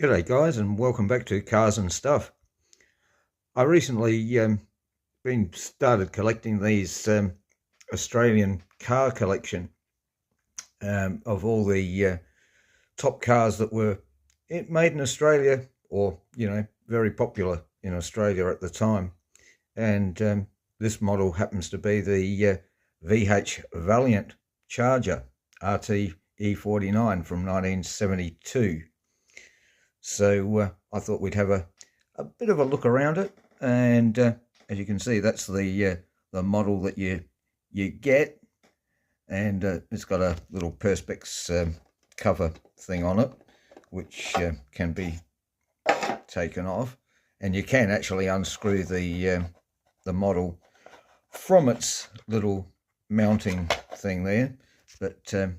G'day guys, and welcome back to Cars and Stuff. I recently been started collecting these Australian car collection of all the top cars that were made in Australia, or very popular in Australia at the time. And this model happens to be the VH Valiant Charger RT E49 from 1972. So I thought we'd have a bit of a look around it, and as you can see, that's the model that you get, and it's got a little perspex cover thing on it, which can be taken off, and you can actually unscrew the model from its little mounting thing there. But yeah,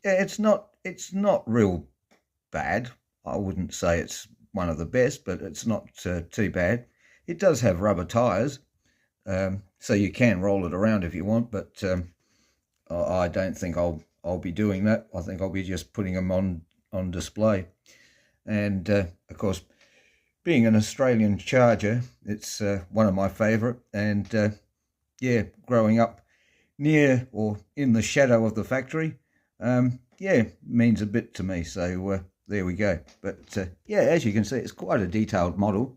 it's not real bad. I wouldn't say it's one of the best, but it's not too bad. It does have rubber tyres, so you can roll it around if you want, but I don't think I'll be doing that. I think I'll be just putting them on display. And of course, being an Australian Charger, it's one of my favourite. And yeah, growing up near or in the shadow of the factory, yeah, means a bit to me. So there we go. But yeah, as you can see, it's quite a detailed model,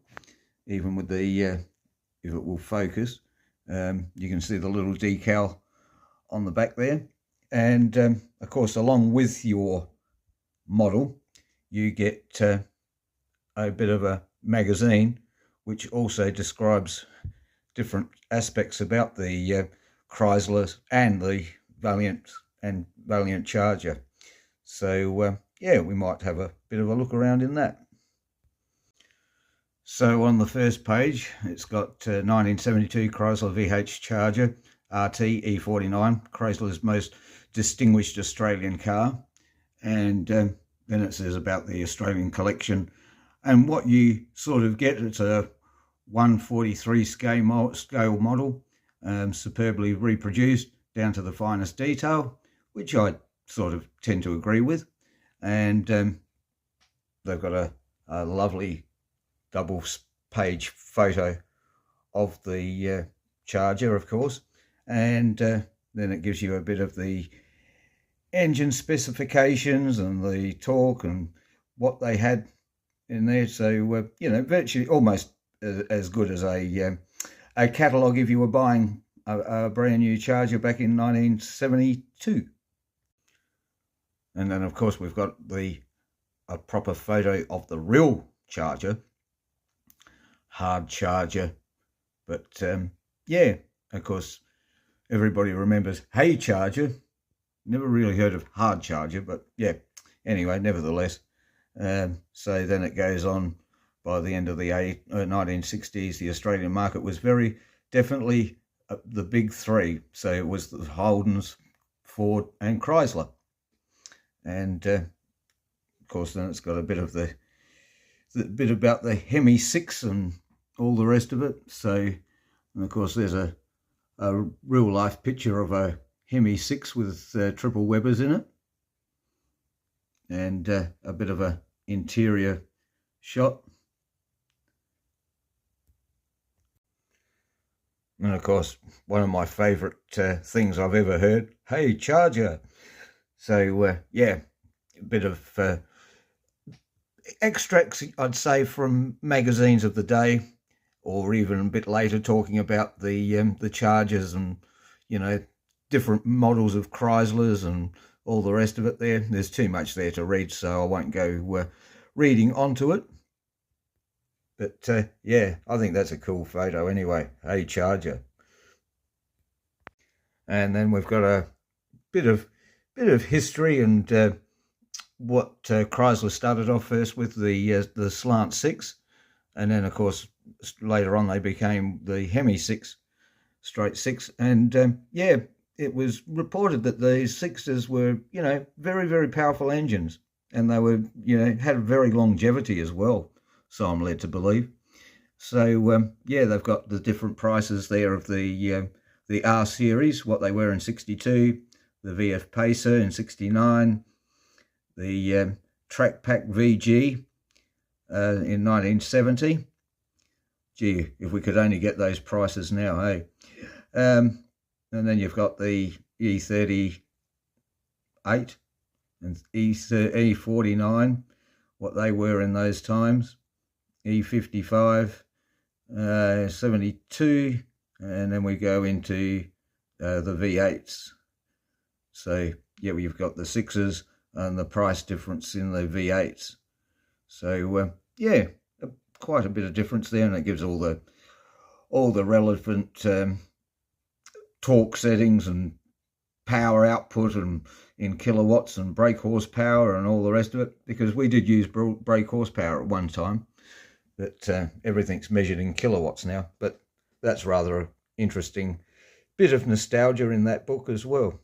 even with the if it will focus, you can see the little decal on the back there. And of course, along with your model, you get a bit of a magazine which also describes different aspects about the Chrysler and the Valiant Charger. So yeah, we might have a bit of a look around in that. So on the first page, it's got 1972 Chrysler VH Charger RT E49, Chrysler's most distinguished Australian car. And then it says about the Australian collection and what you sort of get. It's a 1/43 scale model, superbly reproduced down to the finest detail, which I sort of tend to agree with. And they've got a lovely double page photo of the Charger, of course, and then it gives you a bit of the engine specifications and the torque and what they had in there. So virtually almost as good as a catalogue if you were buying a brand new Charger back in 1972. And then, of course, we've got a proper photo of the real Charger, hard Charger. But yeah, of course, everybody remembers Hey Charger. Never really heard of hard Charger, but yeah. Anyway, nevertheless, so then it goes on. By the end of the 1960s, the Australian market was very definitely the big three. So it was the Holdens, Ford, and Chrysler. And of course, then it's got a bit of the bit about the Hemi 6 and all the rest of it. So, and of course, there's a real life picture of a Hemi 6 with triple Webers in it, and a bit of a interior shot. And of course, one of my favourite things I've ever heard, Hey Charger. So yeah, a bit of extracts, I'd say, from magazines of the day, or even a bit later, talking about the Chargers and different models of Chryslers and all the rest of it. There's too much there to read, so I won't go reading onto it. But yeah, I think that's a cool photo anyway. Hey Charger. And then we've got a bit of history and what Chrysler started off first with, the Slant 6, and then of course later on they became the Hemi 6, straight 6. And yeah, it was reported that these Sixes were very, very powerful engines, and they were had very longevity as well, so I'm led to believe. So yeah, they've got the different prices there of the R series, what they were in 62, the VF Pacer in 69, the Track Pack VG in 1970. Gee, if we could only get those prices now, hey? And then you've got the E38 and E49, what they were in those times. E55, 72, and then we go into the V8s. So yeah, we've got the 6s and the price difference in the V8s. So yeah, quite a bit of difference there, and it gives all the relevant torque settings and power output and in kilowatts and brake horsepower and all the rest of it, because we did use brake horsepower at one time, but everything's measured in kilowatts now. But that's rather an interesting bit of nostalgia in that book as well.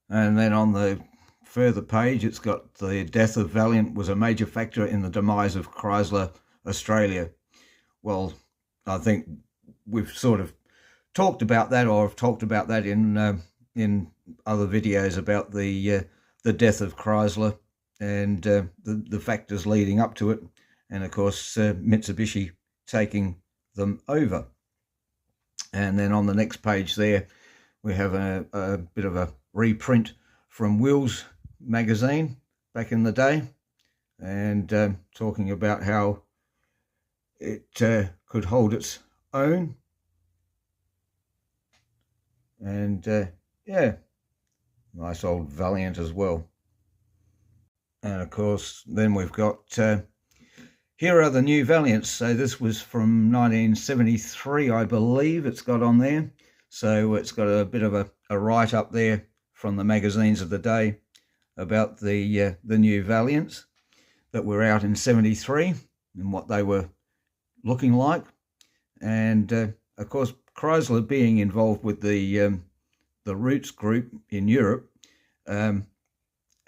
And then on the further page, it's got the death of Valiant was a major factor in the demise of Chrysler Australia. Well, I think we've sort of talked about that, or I've talked about that in other videos about the death of Chrysler and the factors leading up to it, and of course Mitsubishi taking them over. And then on the next page there, we have a bit of a reprint from Wheels magazine back in the day, and talking about how it could hold its own. And yeah, nice old Valiant as well. And of course then we've got here are the new Valiants. So this was from 1973, I believe it's got on there. So it's got a bit of a write-up there from the magazines of the day about the new Valiants that were out in 73 and what they were looking like. And of course Chrysler being involved with the Roots group in Europe, and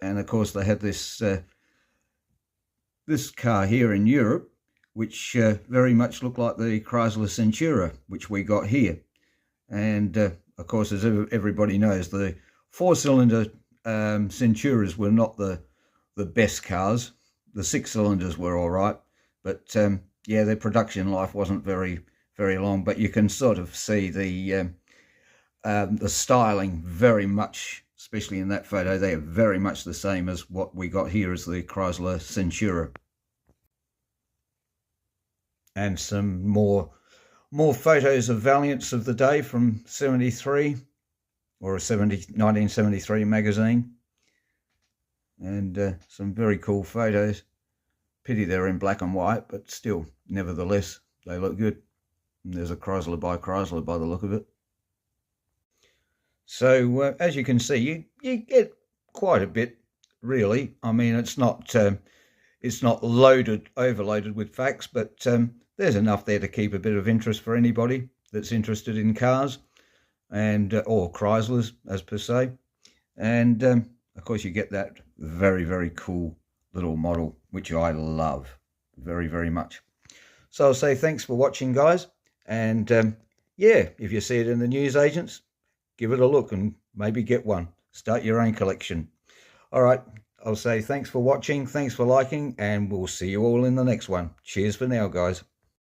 of course they had this this car here in Europe, which very much looked like the Chrysler Centura, which we got here. And of course, as everybody knows, the four-cylinder Centuras were not the best cars. The six-cylinders were all right, but yeah, their production life wasn't very long. But you can sort of see the styling very much, especially in that photo, they are very much the same as what we got here as the Chrysler Centura. And some more photos of Valiants of the day from 73, or a 1973 magazine. And some very cool photos. Pity they're in black and white, but still, nevertheless, they look good. And there's a Chrysler by Chrysler by the look of it. So as you can see, you get quite a bit, really. I mean, it's not overloaded with facts, but there's enough there to keep a bit of interest for anybody that's interested in cars, and or Chryslers as per se. And of course you get that very cool little model, which I love very much. So I'll say thanks for watching, guys, and yeah, if you see it in the newsagents, give it a look and maybe get one. Start your own collection. All right, I'll say thanks for watching, thanks for liking, and we'll see you all in the next one. Cheers for now, guys.